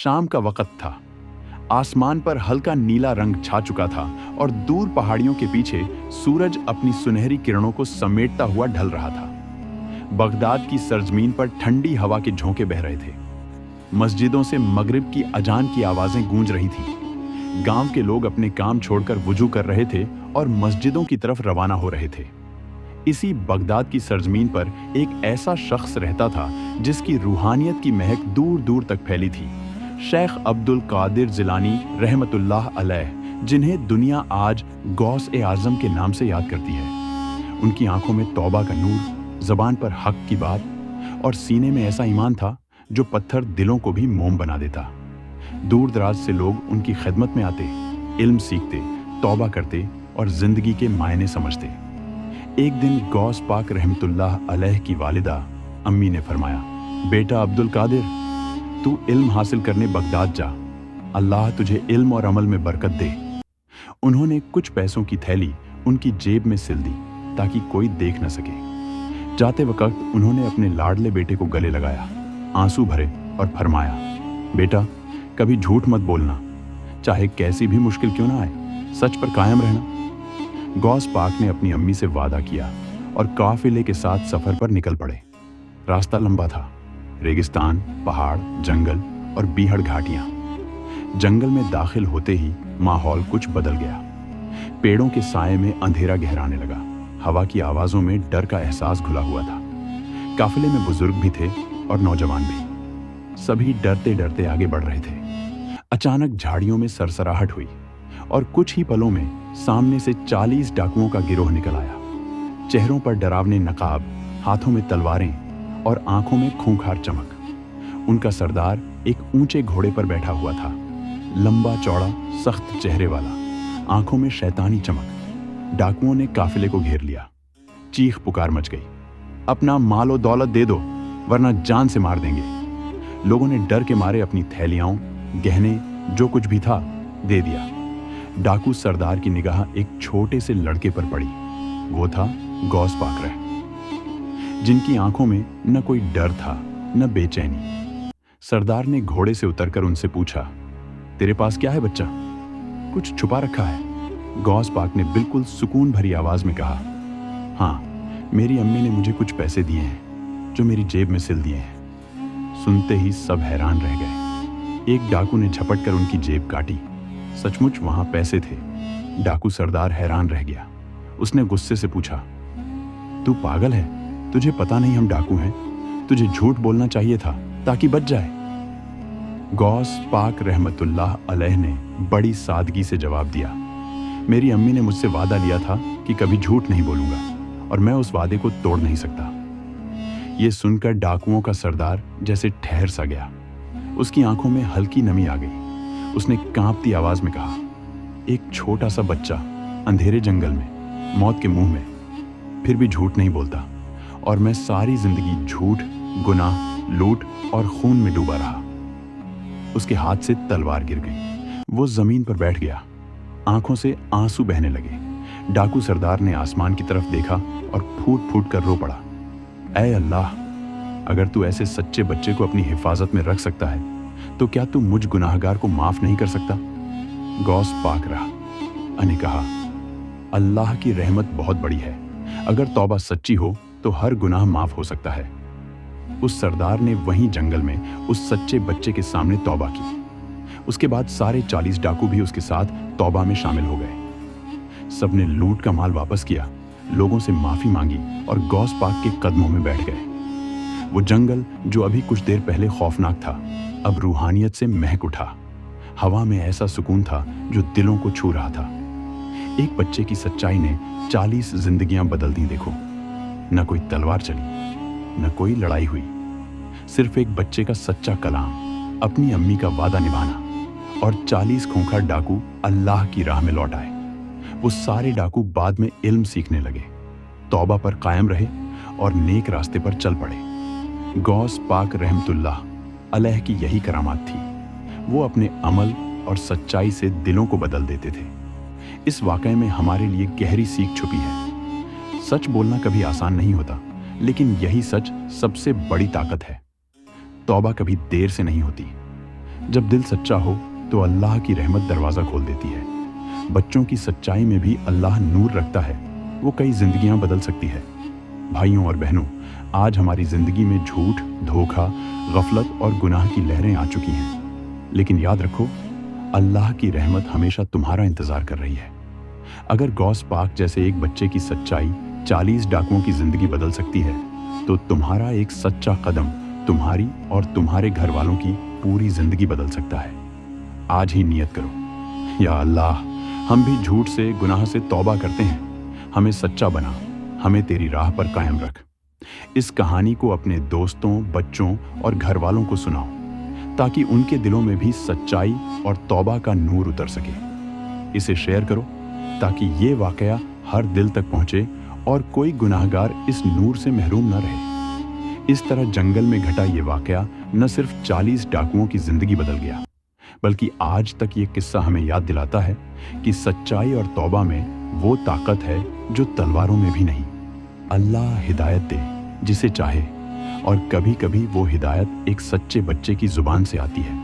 शाम का वक्त था। आसमान पर हल्का नीला रंग छा चुका था और दूर पहाड़ियों के पीछे सूरज अपनी सुनहरी किरणों को समेटता हुआ ढल रहा था। बगदाद की सरजमीन पर ठंडी हवा के झोंके बह रहे थे। मस्जिदों से मगरिब की अजान की आवाजें गूंज रही थी। गांव के लोग अपने काम छोड़कर वुजू कर रहे थे और मस्जिदों की तरफ रवाना हो रहे थे। इसी बगदाद की सरजमीन पर एक ऐसा शख्स रहता था जिसकी रूहानियत की महक दूर दूर तक फैली थी। शेख अब्दुल कादिर जिलानी रहमतुल्लाह अलैह, जिन्हें दुनिया आज गौस-ए-आज़म के नाम से याद करती है। उनकी आंखों में तौबा का नूर, ज़बान पर हक की बात और सीने में ऐसा ईमान था जो पत्थर दिलों को भी मोम बना देता। दूर दराज से लोग उनकी खिदमत में आते, इल्म सीखते, तौबा करते और जिंदगी के मायने समझते। एक दिन गौस पाक रहमतुल्लाह अलैह की वालिदा अम्मी ने फरमाया, बेटा अब्दुल कादिर, तू इल्म हासिल करने बगदाद जा, अल्लाह तुझे इल्म और अमल में बरकत दे। उन्होंने कुछ पैसों की थैली उनकी जेब में सिल दी ताकि कोई देख न सके। जाते वक्त उन्होंने अपने लाडले बेटे को गले लगाया, आंसू भरे और फरमाया, बेटा कभी झूठ मत बोलना, चाहे कैसी भी मुश्किल क्यों ना आए, सच पर कायम रहना। गौस पाक ने अपनी अम्मी से वादा किया और काफिले के साथ सफर पर निकल पड़े। रास्ता लंबा था, रेगिस्तान, पहाड़, जंगल और बीहड़ घाटियां। जंगल में दाखिल होते ही माहौल कुछ बदल गया। पेड़ों के साए में अंधेरा गहराने लगा, हवा की आवाजों में डर का एहसास घुला हुआ था। काफिले में बुजुर्ग भी थे और नौजवान भी। सभी डरते डरते आगे बढ़ रहे थे। अचानक झाड़ियों में सरसराहट हुई और कुछ ही पलों में सामने से 40 डाकुओं का गिरोह निकल आया। चेहरों पर डरावने नकाब, हाथों में तलवारें और आंखों में खूंखार चमक। उनका सरदार एक ऊंचे घोड़े पर बैठा हुआ था, लंबा चौड़ा, सख्त चेहरे वाला, आंखों में शैतानी चमक। डाकुओं ने काफिले को घेर लिया। चीख पुकार मच गई, अपना मालो दौलत दे दो वरना जान से मार देंगे। लोगों ने डर के मारे अपनी थैलियां, गहने, जो कुछ भी था दे दिया। डाकू सरदार की निगाह एक छोटे से लड़के पर पड़ी। वो था गौस पाक रह, जिनकी आंखों में न कोई डर था न बेचैनी। सरदार ने घोड़े से उतरकर उनसे पूछा, तेरे पास क्या है बच्चा, कुछ छुपा रखा है? गौस पाक ने बिल्कुल सुकून भरी आवाज में कहा, हाँ, मेरी अम्मी ने मुझे कुछ पैसे दिए हैं जो मेरी जेब में सिल दिए हैं। सुनते ही सब हैरान रह गए। एक डाकू ने झपट कर उनकी जेब काटी। सचमुच वहां पैसे थे। डाकू सरदार हैरान रह गया। उसने गुस्से से पूछा, तू पागल है? तुझे पता नहीं हम डाकू हैं? तुझे झूठ बोलना चाहिए था ताकि बच जाए। गौस पाक रहमतुल्लाह अलैह ने बड़ी सादगी से जवाब दिया, मेरी अम्मी ने मुझसे वादा लिया था कि कभी झूठ नहीं बोलूंगा और मैं उस वादे को तोड़ नहीं सकता। ये सुनकर डाकुओं का सरदार जैसे ठहर सा गया। उसकी आंखों में हल्की नमी आ गई। उसने कांपती आवाज में कहा, एक छोटा सा बच्चा अंधेरे जंगल में, मौत के मुंह में, फिर भी झूठ नहीं बोलता, और मैं सारी जिंदगी झूठ, गुनाह, लूट और खून में डूबा रहा। उसके हाथ से तलवार गिर गई। वो जमीन पर बैठ गया। आंखों से आंसू बहने लगे। डाकू सरदार ने आसमान की तरफ देखा और फूट फूट कर रो पड़ा, ऐ अल्लाह, अगर तू ऐसे सच्चे बच्चे को अपनी हिफाजत में रख सकता है तो क्या तू मुझ गुनाहगार को माफ नहीं कर सकता? गौस पाक रहा ने कहा, अल्लाह की रहमत बहुत बड़ी है, अगर तौबा सच्ची हो तो हर गुनाह माफ हो सकता है। उस सरदार ने वहीं जंगल में उस सच्चे बच्चे के सामने तौबा की। उसके बाद सारे 40 डाकू भी उसके साथ तौबा में शामिल हो गए। सबने लूट का माल वापस किया, लोगों से माफी मांगी और गौस पाक के कदमों में बैठ गए। वो जंगल जो अभी कुछ देर पहले खौफनाक था, अब रूहानियत से महक उठा। हवा में ऐसा सुकून था जो दिलों को छू रहा था। एक बच्चे की सच्चाई ने 40 जिंदगियां बदल दी। देखो, न कोई तलवार चली, न कोई लड़ाई हुई, सिर्फ एक बच्चे का सच्चा कलाम, अपनी अम्मी का वादा निभाना, और 40 खूंखार डाकू अल्लाह की राह में लौट आए। वो सारे डाकू बाद में इल्म सीखने लगे, तौबा पर कायम रहे और नेक रास्ते पर चल पड़े। गौस पाक रहमतुल्लाह अलैह की यही करामात थी। वो अपने अमल और सच्चाई से दिलों को बदल देते थे। इस वाकये में हमारे लिए गहरी सीख छुपी है। सच बोलना कभी आसान नहीं होता, लेकिन यही सच सबसे बड़ी ताकत है। तौबा कभी देर से नहीं होती, जब दिल सच्चा हो तो अल्लाह की रहमत दरवाज़ा खोल देती है। बच्चों की सच्चाई में भी अल्लाह नूर रखता है, वो कई जिंदगियां बदल सकती है। भाइयों और बहनों, आज हमारी जिंदगी में झूठ, धोखा, गफलत और गुनाह की लहरें आ चुकी हैं, लेकिन याद रखो, अल्लाह की रहमत हमेशा तुम्हारा इंतजार कर रही है। अगर गौस पाक जैसे एक बच्चे की सच्चाई 40 डाकुओं की जिंदगी बदल सकती है, तो तुम्हारा एक सच्चा कदम तुम्हारी और तुम्हारे घर वालों की पूरी जिंदगी बदल सकता है। आज ही नियत करो, या अल्लाह, हम भी झूठ से, गुनाह से तौबा करते हैं, हमें सच्चा बना, हमें तेरी राह पर कायम रख। इस कहानी को अपने दोस्तों, बच्चों और घर वालों को सुनाओ, ताकि उनके दिलों में भी सच्चाई और तौबा का नूर उतर सके। इसे शेयर करो ताकि ये वाकया हर दिल तक पहुंचे और कोई गुनाहगार इस नूर से महरूम न रहे। इस तरह जंगल में घटा ये वाकया न सिर्फ 40 डाकुओं की जिंदगी बदल गया, बल्कि आज तक ये किस्सा हमें याद दिलाता है कि सच्चाई और तौबा में वो ताकत है जो तलवारों में भी नहीं। अल्लाह हिदायत दे जिसे चाहे, और कभी कभी वो हिदायत एक सच्चे बच्चे की जुबान से आती है।